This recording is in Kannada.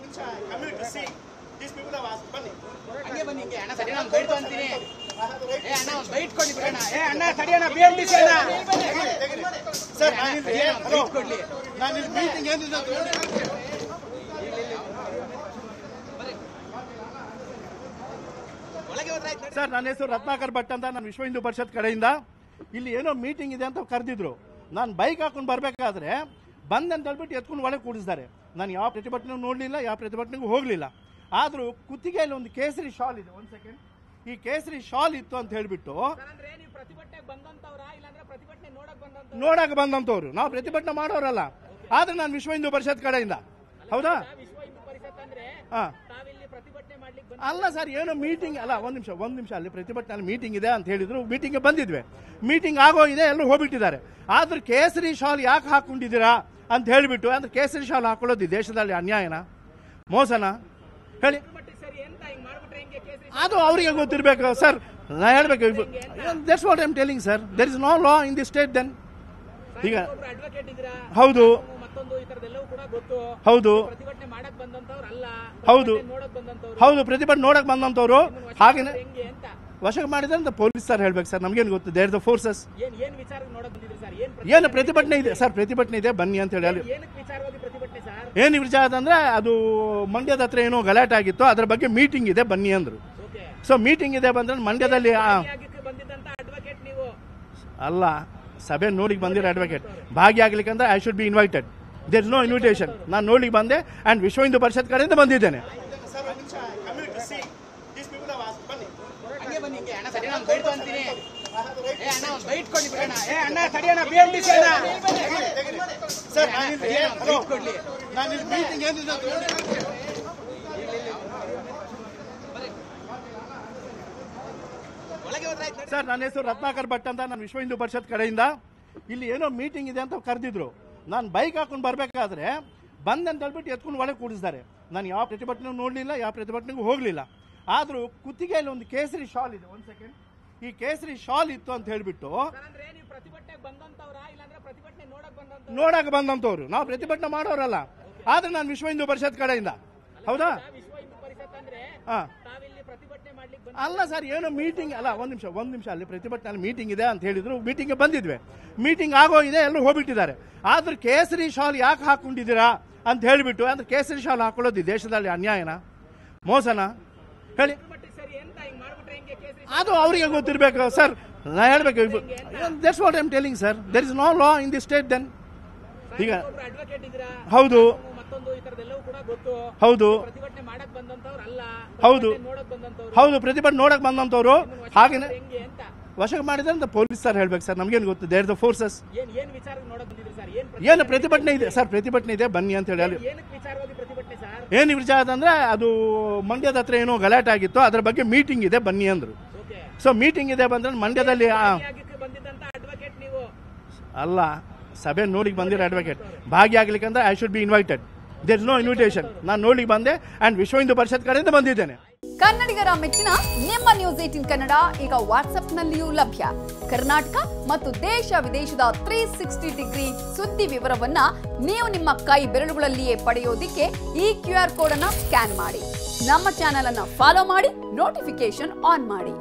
coming to see. These people have asked money. ಹಂಗೆ ಬನ್ನಿ ಹಿಂಗೆ ಅಣ್ಣ ಸರಿ ನಾನು ಬೈಟ್ ಅಂತೀನಿ ಏ ಅಣ್ಣ ಒಂದು ಬೈಟ್ ಕೊಡಿ ಬಿಡಣ್ಣ ಏ ಅಣ್ಣ ಸರಿ ಅಣ್ಣ ಬಿಎಂಟಿಸಿ ಅಣ್ಣ ಸರ್ ಬೈಟ್ ಕೊಡ್ಲಿ ನಾನು ಇಲ್ಲಿ ಮೀಟಿಂಗ್ ಏನಿದೆ ಅಂತ ಒಳಗೆ ಹೋದ್ರೆ ಆಯ್ತು ಸರ್ ನನ್ನ ಹೆಸರು ರತ್ನಾಕರ್ ಭಟ್ ಅಂತ ನಾನು ವಿಶ್ವ ಹಿಂದೂ ಪರಿಷತ್ ಕಡೆಯಿಂದ ಇಲ್ಲಿ ಏನೋ ಮೀಟಿಂಗ್ ಇದೆ ಅಂತ ಕರೆದಿದ್ರು ನಾನು ಬೈಕ್ ಹಾಕೊಂಡು ಬರಬೇಕಾದ್ರೆ ಬಂದಂತ ಹೇಳ್ಬಿಟ್ಟು ಎತ್ಕೊಂಡು ಒಳಗೆ ಕೂಡಿಸ್ತಾರೆ ನಾನು ಯಾವ ಪ್ರತಿಭಟನೆಗೂ ನೋಡಲಿಲ್ಲ ಯಾವ ಪ್ರತಿಭಟನೆಗೂ ಹೋಗಲಿಲ್ಲ ಆದರೂ ಕುತ್ತಿಗೆಯಲ್ಲಿ ಒಂದು ಕೇಸರಿ ಶಾಲ್ ಇದೆ ಒಂದು ಸೆಕೆಂಡ್ ಈ ಕೇಸರಿ ಶಾಲ್ ಇತ್ತು ಅಂತ ಹೇಳ್ಬಿಟ್ಟು ನೋಡಕ್ ಬಂದಂತವ್ರು ನಾವು ಪ್ರತಿಭಟನೆ ಮಾಡೋರಲ್ಲ ಆದ್ರೆ ನಾನು ವಿಶ್ವ ಹಿಂದೂ ಪರಿಷತ್ ಕಡೆಯಿಂದ ಹೌದಾ ಅಲ್ಲ ಸರ್ ಏನೋ ಮೀಟಿಂಗ್ ಅಲ್ಲ ಒಂದ್ ನಿಮಿಷ ಅಲ್ಲಿ ಪ್ರತಿಭಟನೆ ಮೀಟಿಂಗ್ ಇದೆ ಅಂತ ಹೇಳಿದ್ರು ಮೀಟಿಂಗ್ಗೆ ಬಂದಿದ್ವಿ ಮೀಟಿಂಗ್ ಆಗೋಗಿದೆ ಎಲ್ಲರೂ ಹೋಗ್ಬಿಟ್ಟಿದ್ದಾರೆ ಆದ್ರೆ ಕೇಸರಿ ಶಾಲ್ ಯಾಕೆ ಹಾಕೊಂಡಿದ್ದೀರಾ ಅಂತ ಹೇಳಿಬಿಟ್ಟು ಅಂದ್ರೆ ಕೇಸರಿ ಶಾಲ್ ಹಾಕೊಳ್ಳೋದು ಈ ದೇಶದಲ್ಲಿ ಅನ್ಯಾಯನ ಮೋಸನ ಹೇಳಿ ಅದು ಅವರಿಗೆ ಗೊತ್ತಿರಬೇಕು ಸರ್ ನಾ ಹೇಳ್ಬೇಕು that's what I am telling sir there is no law in the state then ಈಗ ಹೌದು ಹೌದು ಹೌದು ಹೌದು ಪ್ರತಿಭಟನೆ ನೋಡಕ್ ಬಂದಂತವ್ರು ಹಾಗೇನೆ ವಶಕ್ಕೆ ಮಾಡಿದ್ರೆ ಅಂತ ಪೊಲೀಸ್ ಸರ್ ಹೇಳ್ಬೇಕು ಸರ್ ನಮ್ಗೇನು ಗೊತ್ತು ದೇರ್ ದ ಫೋರ್ಸಸ್ ಏನು ಪ್ರತಿಭಟನೆ ಇದೆ ಸರ್ ಪ್ರತಿಭಟನೆ ಇದೆ ಬನ್ನಿ ಅಂತ ಹೇಳಿ ಏನು ವಿಚಾರ ಅಂದ್ರೆ ಅದು ಮಂಡ್ಯದ ಹತ್ರ ಏನೋ ಗಲಾಟೆ ಆಗಿತ್ತು ಅದ್ರ ಬಗ್ಗೆ ಮೀಟಿಂಗ್ ಇದೆ ಬನ್ನಿ ಅಂದ್ರು ಸೊ ಮೀಟಿಂಗ್ ಇದೆ ಬಂದ್ರೆ ಮಂಡ್ಯದಲ್ಲಿ ಅಲ್ಲ ಸಭೆ ನೋಡಿಗೆ ಬಂದಿರೋ ಅಡ್ವೊಕೇಟ್ ಭಾಗಿಯಾಗ್ಲಿಕ್ಕೆ ಅಂದ್ರೆ I should be invited there is no invitation ನಾನು ನೋಡ್ಲಿಕ್ಕೆ ಬಂದೆ ಅಂಡ್ ವಿಶ್ವ ಹಿಂದೂ ಪರಿಷತ್ ಕಡೆಯಿಂದ ಬಂದಿದ್ದೇನೆ ಹಂಗೆ ಬನ್ನಿ ಹಿಂಗೆ ಅಣ್ಣ ಸರಿ ನಾನು ಬೈಟ್ ಅಂತೀನಿ ಏ ಅಣ್ಣ ಒಂದು ಬೈಟ್ ಕೊಡಿ ಬಿಡಣ್ಣ ಏ ಅಣ್ಣ ಸರಿ ಅಣ್ಣ ಬಿಎಂಟಿಸಿ ಅಣ್ಣ ಸರ್ ಬೈಟ್ ಕೊಡ್ಲಿ ನಾನು ಇಲ್ಲಿ ಮೀಟಿಂಗ್ ಏನಿದೆ ಅಂತ ಒಳಗೆ ಹೋದ್ರೆ ಆಯ್ತು ಸರ್ ನನ್ನ ಹೆಸರು ರತ್ನಾಕರ್ ಭಟ್ ಅಂತ ನಾನು ವಿಶ್ವ ಹಿಂದೂ ಪರಿಷತ್ ಕಡೆಯಿಂದ ಇಲ್ಲಿ ಏನೋ ಮೀಟಿಂಗ್ ಇದೆ ಅಂತ ಕರೆದಿದ್ರು ನಾನು ಬೈಕ್ ಹಾಕೊಂಡು ಬರಬೇಕಾದ್ರೆ ಬಂದಂತ ಹೇಳ್ಬಿಟ್ಟು ಎತ್ಕೊಂಡು ಒಳಗೆ ಕೂಡಿಸ್ತಾರೆ ನಾನು ಯಾವ ಪ್ರತಿಭಟನೆಗೂ ನೋಡಲಿಲ್ಲ ಯಾವ ಪ್ರತಿಭಟನೆಗೂ ಹೋಗಲಿಲ್ಲ ಆದರೂ ಕುತ್ತಿಗೆಯಲ್ಲಿ ಒಂದು ಕೇಸರಿ ಶಾಲ್ ಇದೆ ಒಂದು ಸೆಕೆಂಡ್ ಈ ಕೇಸರಿ ಶಾಲ್ ಇತ್ತು ಅಂತ ಹೇಳ್ಬಿಟ್ಟು ನೋಡಕ್ ಬಂದಂತವ್ರು ನಾವು ಪ್ರತಿಭಟನೆ ಮಾಡೋರಲ್ಲ ಆದ್ರೆ ನಾನು ವಿಶ್ವ ಹಿಂದೂ ಪರಿಷತ್ ಕಡೆಯಿಂದ ಹೌದಾ ಅಲ್ಲ ಸರ್ ಏನೋ ಮೀಟಿಂಗ್ ಅಲ್ಲ ಒಂದ್ ನಿಮಿಷ ಅಲ್ಲಿ ಪ್ರತಿಭಟನೆ ಮೀಟಿಂಗ್ ಇದೆ ಅಂತ ಹೇಳಿದ್ರು ಮೀಟಿಂಗ್ಗೆ ಬಂದಿದ್ವಿ ಮೀಟಿಂಗ್ ಆಗೋಗಿದೆ ಎಲ್ಲರೂ ಹೋಗ್ಬಿಟ್ಟಿದ್ದಾರೆ ಆದ್ರೆ ಕೇಸರಿ ಶಾಲ್ ಯಾಕೆ ಹಾಕೊಂಡಿದ್ದೀರಾ ಅಂತ ಹೇಳಿಬಿಟ್ಟು ಅಂದ್ರೆ ಕೇಸರಿ ಶಾಲ್ ಹಾಕೊಳ್ಳೋದು ಈ ದೇಶದಲ್ಲಿ ಅನ್ಯಾಯನ ಮೋಸನ ಹೇಳಿ ಅದು ಅವರಿಗೆ ಗೊತ್ತಿರಬೇಕು ಸರ್ ನಾ ಹೇಳ್ಬೇಕು that's what I am telling sir there is no law in the state then ಈಗ ಹೌದು ಹೌದು ಹೌದು ಹೌದು ಪ್ರತಿಭಟನೆ ನೋಡಕ್ ಬಂದಂತವ್ರು ಹಾಗೇನೆ ವಶಕ್ಕೆ ಮಾಡಿದ್ರೆ ಅಂತ ಪೊಲೀಸ್ ಸರ್ ಹೇಳ್ಬೇಕು ಸರ್ ನಮ್ಗೇನು ಗೊತ್ತು ದೇರ್ ದ ಫೋರ್ಸಸ್ ಏನು ಪ್ರತಿಭಟನೆ ಇದೆ ಸರ್ ಪ್ರತಿಭಟನೆ ಇದೆ ಬನ್ನಿ ಅಂತ ಹೇಳಿ ಏನು ವಿಚಾರ ಅಂದ್ರೆ ಅದು ಮಂಡ್ಯದ ಹತ್ರ ಏನೋ ಗಲಾಟೆ ಆಗಿತ್ತು ಅದ್ರ ಬಗ್ಗೆ ಮೀಟಿಂಗ್ ಇದೆ ಬನ್ನಿ ಅಂದ್ರು ಸೊ ಮೀಟಿಂಗ್ ಇದೆ ಬಂದ್ರೆ ಮಂಡ್ಯದಲ್ಲಿ ಅಲ್ಲ ಸಭೆ ನೋಡಿಗೆ ಬಂದಿರೋ ಅಡ್ವೊಕೇಟ್ ಭಾಗಿಯಾಗ್ಲಿಕ್ಕೆ ಅಂದ್ರೆ I should be invited there is no invitation ನಾನು ನೋಡ್ಲಿಕ್ಕೆ ಬಂದೆ ಅಂಡ್ ವಿಶ್ವ ಹಿಂದೂ ಪರಿಷತ್ ಕಡೆಯಿಂದ ಬಂದಿದ್ದೇನೆ ಕನ್ನಡಿಗರ ಮೆಚ್ಚಿನ ನಿಮ್ಮ ನ್ಯೂಸ್ 18 ಕನ್ನಡ ಈಗ ವಾಟ್ಸ್ಆಪ್ನಲ್ಲಿಯೂ ಲಭ್ಯ ಕರ್ನಾಟಕ ಮತ್ತು ದೇಶ ವಿದೇಶದ 360 ಡಿಗ್ರಿ ಸುದ್ದಿ ವಿವರವನ್ನ ನೀವು ನಿಮ್ಮ ಕೈ ಬೆರಳುಗಳಲ್ಲಿಯೇ ಪಡೆಯೋದಿಕ್ಕೆ ಈ QR ಕೋಡ್ ಅನ್ನ ಸ್ಕ್ಯಾನ್ ಮಾಡಿ ನಮ್ಮ ಚಾನೆಲ್ ಅನ್ನ ಫಾಲೋ ಮಾಡಿ ನೋಟಿಫಿಕೇಶನ್ ಆನ್ ಮಾಡಿ